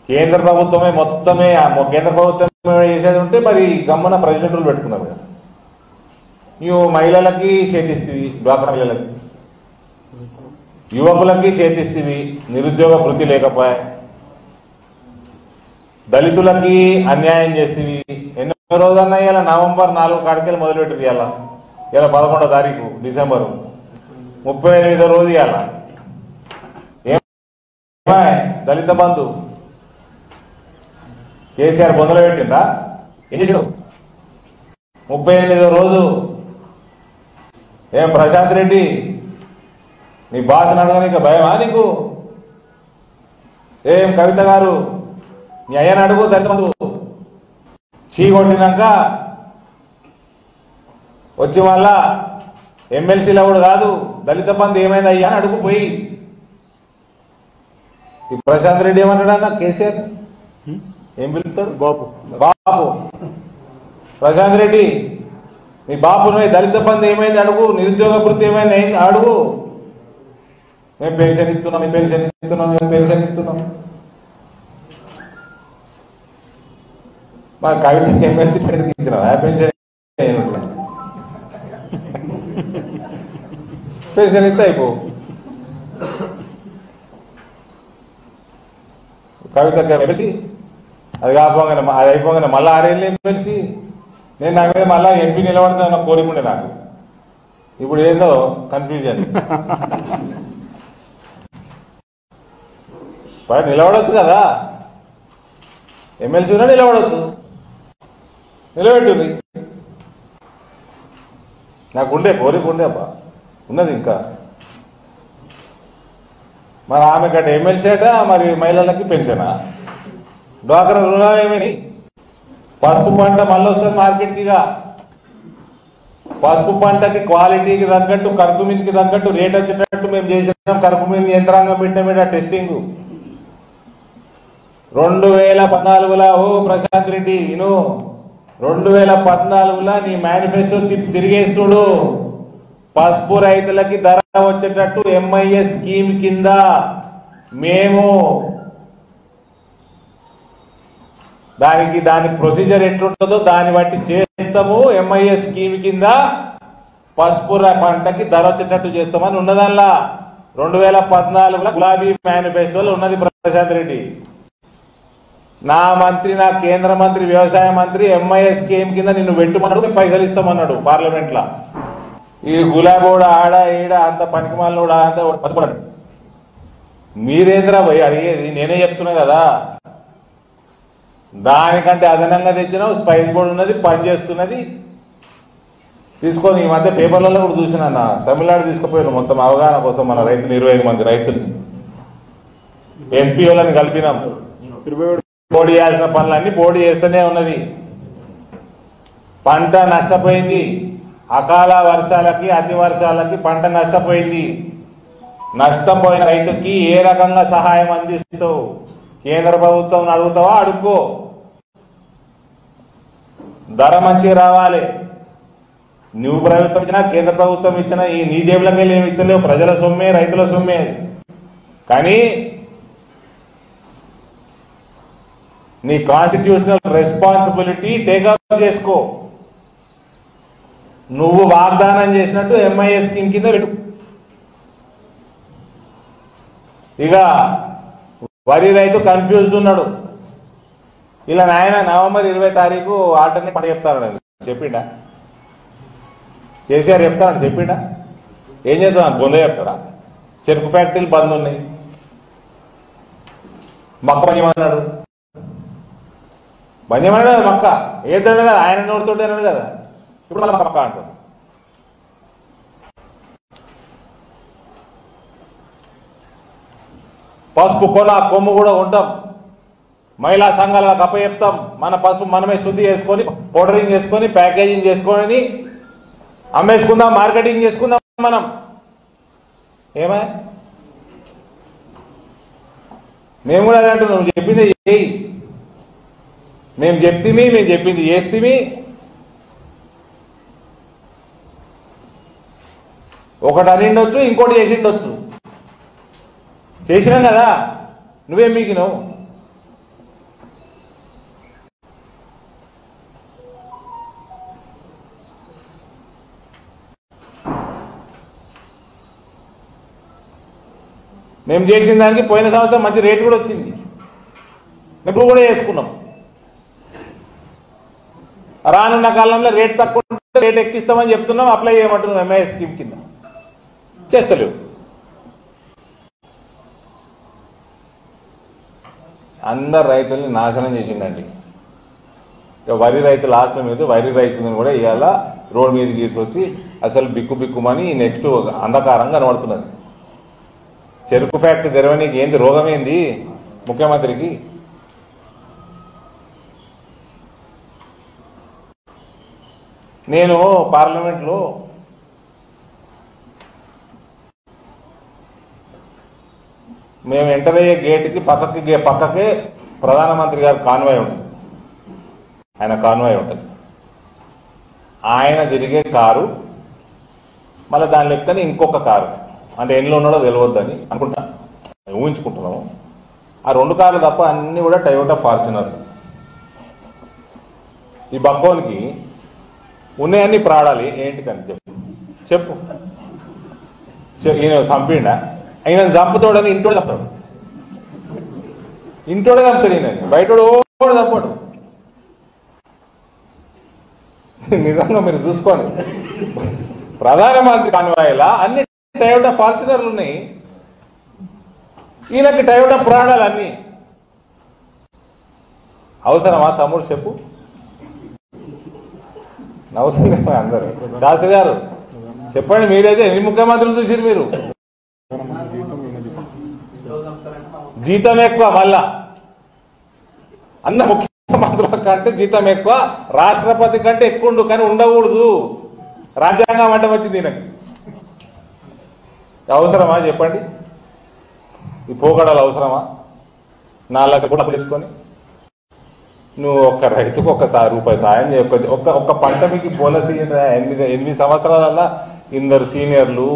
కేంద్ర ప్రభుత్వమే మొత్తమే కేంద్ర ప్రభుత్వమే చేసేది ఉంటే మరి గమ్మున ప్రెసిడెంట్లు పెట్టుకున్నారు కదా. నువ్వు మహిళలకి చేతిస్తివి, డ్వాక్రా మహిళలకి, యువకులకి చేతిస్తివి, నిరుద్యోగ వృత్తి లేకపోయా, దళితులకి అన్యాయం చేస్తేవి. ఎన్నో రోజులన్నా ఇలా నవంబర్ 4 కాడికెళ్ళి మొదలుపెట్టి ఇలా 11వ తారీఖు డిసెంబరు 38వ రోజు ఇవాళ దళిత బంధు కేసీఆర్ బొందలు పెట్టిందా? ఏం చేసాడు? 38వ రోజు ఏం ప్రశాంత్ రెడ్డి నీ భాషను అడగడానికి భయమా నీకు? ఏం కవిత గారు నీ అయ్యని అడుగు, దళిత బంధు చీ కొట్టినాక వచ్చి మళ్ళా ఎమ్మెల్సీలో కూడా కాదు దళిత బంధు ఏమైంది అయ్యా అని అడుగుపోయి. ఈ ప్రశాంత్ రెడ్డి ఏమంటాడన్నా కేసీఆర్ ఏం పిలుపుతాడు? బాపు ప్రశాంత్ రెడ్డి నీ బాపు నువ్వు దళిత బంధు ఏమైంది అడుగు, నిరుద్యోగ వృత్తి ఏమైంది అడుగు. మేము పెన్షన్ ఇస్తున్నాం, మేము పెన్షన్ ఇస్తున్నాం, మేము పెన్షన్ ఇస్తున్నాం. మా కవిత ఎమ్మెల్సీ పెద్దకి ఇచ్చిన పెన్షన్ పెన్షన్ ఇస్తే అయిపో. కవిత ఎమ్మెల్సీ అది కాకపోగానే అది అయిపోగానే మళ్ళీ 6 ఏళ్ళు ఎమ్మెల్సీ. నేను నా మీద మళ్ళీ ఎంపీ నిలబడతాను కోరికుండే నాకు. ఇప్పుడు ఏందో కన్ఫ్యూజన్. నిలబడవచ్చు కదా, ఎమ్మెల్సీ ఉన్నా నిలబడవచ్చు, నిలబెట్టుంది. నాకుండే కోరిక ఉండే అబ్బా, ఉన్నది ఇంకా. మరి ఆమె గట్ట ఎమ్మెల్సీ అట, మరి మహిళలకి పెన్షనా? డ్వాక్రా రుణాలు ఏమని? పసుపు పంట మళ్ళీ వస్తుంది మార్కెట్కిగా. పసుపు పంటకి క్వాలిటీకి తగ్గట్టు, కర్కుమిన్కి తగ్గట్టు రేట్ వచ్చేటట్టు మేము చేసినాం. కర్కుమిన్ యంత్రాంగం పెట్టామేట టెస్టింగ్ 2014లో. ఓ ప్రశాంత్ రెడ్డి ఇను 2014లో నీ మేనిఫెస్టో తిరిగేస్తుడు. పసుపు రైతులకి ధర వచ్చేటట్టు ఎంఐఎస్ స్కీమ్ కింద మేము దాని ప్రొసీజర్ ఎట్లుంటుందో దాన్ని బట్టి చేస్తాము. ఎంఐఎస్ స్కీమ్ కింద పసుపు పంటకి ధర వచ్చేటట్టు చేస్తామని ఉన్నదల్లా 2014లో గులాబీ మేనిఫెస్టోలో ఉన్నది. ప్రశాంత్ రెడ్డి నా మంత్రి, నా కేంద్ర మంత్రి, వ్యవసాయ మంత్రి ఎంఐఎస్ స్కీమ్ కింద నిన్ను పెట్టుమన్నాడు, పైసలు ఇస్తామన్నాడు పార్లమెంట్ లా. ఈ గులాబోడా ఆడ ఈడ అంత పనికిమాలనోడా అంత పసుపడాడు. మీరేంద్రా పోయి అడిగేది? నేనే చెప్తున్నా కదా. దానికంటే అదనంగా తెచ్చినావు. స్పైస్ బోర్డు ఉన్నది, పనిచేస్తున్నది. తీసుకొని ఈ మధ్య పేపర్లలో కూడా చూసినా, తమిళనాడు తీసుకుపోయాను మొత్తం అవగాహన కోసం. మన రైతులు 25 మంది రైతుల్ని ఎంపీఓలని కలిపినాం. బోర్డు చేయాల్సిన పనులన్నీ బోర్డు చేస్తూనే ఉన్నది. పంట నష్టపోయింది. అకాల వర్షాలకి, అతి వర్షాలకి పంట నష్టపోయింది. నష్టపోయిన రైతుకి ఏ రకంగా సహాయం అందిస్తావు? కేంద్ర ప్రభుత్వం అడుగుతావా? అడుక్కో. ధర మంచిగా రావాలి. నువ్వు ప్రభుత్వం ఇచ్చినా, కేంద్ర ప్రభుత్వం ఇచ్చినా ఈ నీ జేబులకి వెళ్ళి ఏమి ఇస్తలేవు. ప్రజల సొమ్మే, రైతుల సొమ్మే. కానీ నీ కాన్స్టిట్యూషనల్ రెస్పాన్సిబిలిటీ టేకప్ చేసుకో. నువ్వు వాగ్దానం చేసినట్టు ఎంఐఎస్ స్కీమ్ కింద పెట్టు. ఇక వరి రైతు కన్ఫ్యూజ్డ్ ఉన్నాడు. ఇలా నాయన నవంబర్ 20వ తారీఖు ఆల్టర్నేట్ పంట చెప్తారని చెప్పిండా? కేసీఆర్ చెప్తారని చెప్పిండా? ఏం చేద్దాం? బొంద చెప్తారా? చెరుకు ఫ్యాక్టరీలు బంద్ ఉన్నాయి. మొక్క పని చేయమన్నాడు. బంద్ చేయమన్నాడు కదా మొక్క. ఏతాడు కదా, ఆయన నోటితోటి అన్నాడు కదా. ఇప్పుడు మళ్ళీ మొక్క అంటాడు. పసుపు కొన కొమ్ము కూడా ఉంటాం. మహిళా సంఘాలకు అప్పచెప్తాం. మన పసుపు మనమే శుద్ధి చేసుకొని, పౌడరింగ్ చేసుకొని, ప్యాకేజింగ్ చేసుకొని అమ్మేసుకుందాం, మార్కెటింగ్ చేసుకుందాం. మనం ఏమా మేము కూడా అదే అంటున్నాం. నువ్వు చెప్పింది చేయి. మేము చెప్తిమి, మేము చెప్పింది చేస్తేమి. ఒకటి అనిండొచ్చు, ఇంకోటి చేసిండొచ్చు. చేసినాం కదా. నువ్వేం మిగినావు? మేము చేసిన దానికి పోయిన సంవత్సరం మంచి రేటు కూడా వచ్చింది, ఇప్పుడు కూడా చేసుకున్నాం. రానున్న కాలంలో రేట్ తక్కువ ఉంటే రేట్ ఎక్కిస్తామని చెప్తున్నాం, అప్లై చేయమంటున్నాం ఎంఐఎస్ స్కీమ్ కింద. చేస్తలేవు. అందరు రైతుల్ని నాశనం చేసిండండి. వరి రైతు లాస్ట్ల మీద వరి రైతులను కూడా ఇవాళ రోడ్ మీద గీడ్స్ వచ్చి అసలు బిక్కుమని నెక్స్ట్ అంధకారం కనబడుతున్నది. చెరుకు ఫ్యాక్టరీ తెరవనీకి ఏంది రోగమేంది ముఖ్యమంత్రికి? నేను పార్లమెంట్లో మేము ఎంటర్ అయ్యే గేటుకి పక్కకే ప్రధానమంత్రి గారు కాన్వాయ్ ఉంటుంది, ఆయన కాన్వాయ్ ఉంటుంది. ఆయన తిరిగే కారు మళ్ళీ దాని లెక్కని ఇంకొక కారు, అంటే ఎన్నిలో ఉన్నాడో తెలియద్దని అనుకుంటా, ఊహించుకుంటున్నాము. ఆ 2 కార్లు తప్ప అన్నీ కూడా టయోటా ఫార్చునర్. ఈ బక్కోనికి ఉన్నాయన్నీ ప్రాడాలి ఏంటికని చెప్పు. ఈయన చంపిండా? ఆయన చంపుతాడని ఇంటోడు చంపుతాడు, ఇంటోడే చంపుతాడు ఈయన, బయటోడు చంపాడు. నిజంగా మీరు చూసుకోండి, ప్రధానమంత్రి కాన్వాయ్లా అన్ని టయోటా ఫార్చునర్లు ఉన్నాయి, ఈయనకి టయోటా ప్రాణాలు అన్ని. అవసరమా తమ్ముడు చెప్పు? అవసరం అందరు. శాస్త్రి గారు చెప్పండి, మీరైతే ఎన్ని ముఖ్యమంత్రులు చూసారు మీరు? జీతం ఎక్కువ, మళ్ళా అందరు ముఖ్యమంత్రుల కంటే జీతం ఎక్కువ, రాష్ట్రపతి కంటే ఎక్కువ కానీ ఉండకూడదు. రాజ్యాంగం అంటే వచ్చింది ఈయనకి. అవసరమా చెప్పండి? ఈ పోగడాలు అవసరమా? 4 లక్షల కోట్లు తీసుకొని నువ్వు ఒక్క రైతుకు ఒక్కసారి రూపాయి సాయం చేయకపోతే ఒక్క పంట మీకు బోనస్ 8 సంవత్సరాల ఇందరు సీనియర్లు,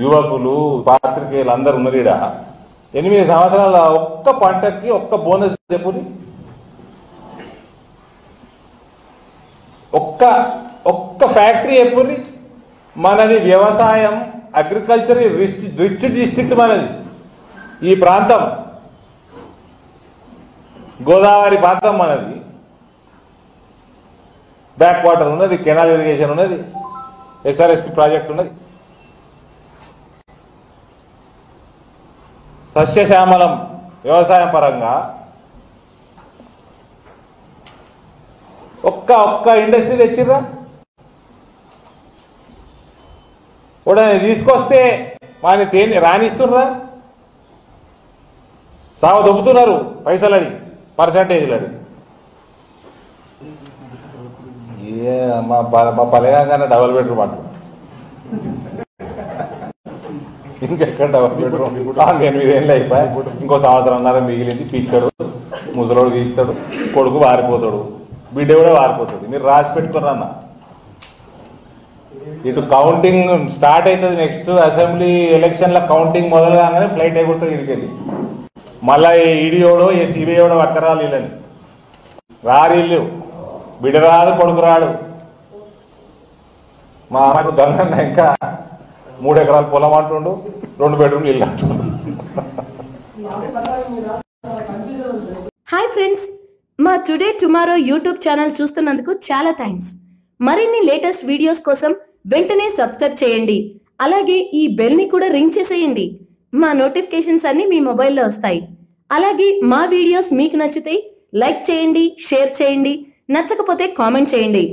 యువకులు, పాత్రికేయులు అందరు ఉన్నారు. 8 సంవత్సరాల ఒక్క పంటకి ఒక్క బోనస్ చెప్పుని, ఒక్క ఫ్యాక్టరీ చెప్పుని. మనది వ్యవసాయం, అగ్రికల్చర్ రిచ్ డిస్ట్రిక్ట్ మనది. ఈ ప్రాంతం గోదావరి ప్రాంతం మనది. బ్యాక్ వాటర్ ఉన్నది, కెనాల్ ఇరిగేషన్ ఉన్నది, ఎస్ఆర్ఎస్పి ప్రాజెక్ట్ ఉన్నది. సస్యశ్యామలం వ్యవసాయం పరంగా ఒక్క ఇండస్ట్రీ తెచ్చిర్రా? కూడా తీసుకొస్తే వాడిని తేని రాణిస్తుర్రా? సావ దొబ్బుతున్నారు పైసలు అడిగి, పర్సంటేజ్లు అడిగి. మా పల్లెగానే డబల్ బెడ్రూమ్ అంట, ఇంకెక్కడ డబల్ బెడ్రూమ్? 8 ఏళ్ళు అయిపోయి ఇంకో 1.5 సంవత్సరం మిగిలింది. పీక్తాడు, ముసలోడు పీక్తాడు, కొడుకు వారిపోతాడు, బిడ్డ కూడా వారిపోతుంది. మీరు రాసి పెట్టుకున్నా. ఇటు కౌంటింగ్ స్టార్ట్ అవుతుంది. నెక్స్ట్ అసెంబ్లీ ఎలక్షన్ల కౌంటింగ్ మొదలు కాగానే ఫ్లైట్ ఎగురుతుంది ఇడికెళ్ళి. మళ్ళా ఈడియోడో సిబిఐడో పట్టరాలు వీళ్ళని రారిల్లు. బిడ్డ రాదు, కొడుకు రాడు. మా అమ్మకు గంగన్న ఇంకా 3 ఎకరాల పొలం అంటుండు, 2 బెడ్రూమ్లు ఇల్లు అంటుండు. హాయ్ ఫ్రెండ్స్, మా టుడే టుమారో యూట్యూబ్ ఛానల్ చూస్తున్నందుకు చాలా థ్యాంక్స్. మరిన్ని లేటెస్ట్ వీడియోస్ కోసం వెంటనే సబ్స్క్రైబ్ చేయండి. అలాగే ఈ బెల్ ని కూడా రింగ్ చేసేయండి. మా నోటిఫికేషన్స్ అన్ని మీ మొబైల్లో వస్తాయి. అలాగే మా వీడియోస్ మీకు నచ్చితే లైక్ చేయండి, షేర్ చేయండి, నచ్చకపోతే కామెంట్ చేయండి.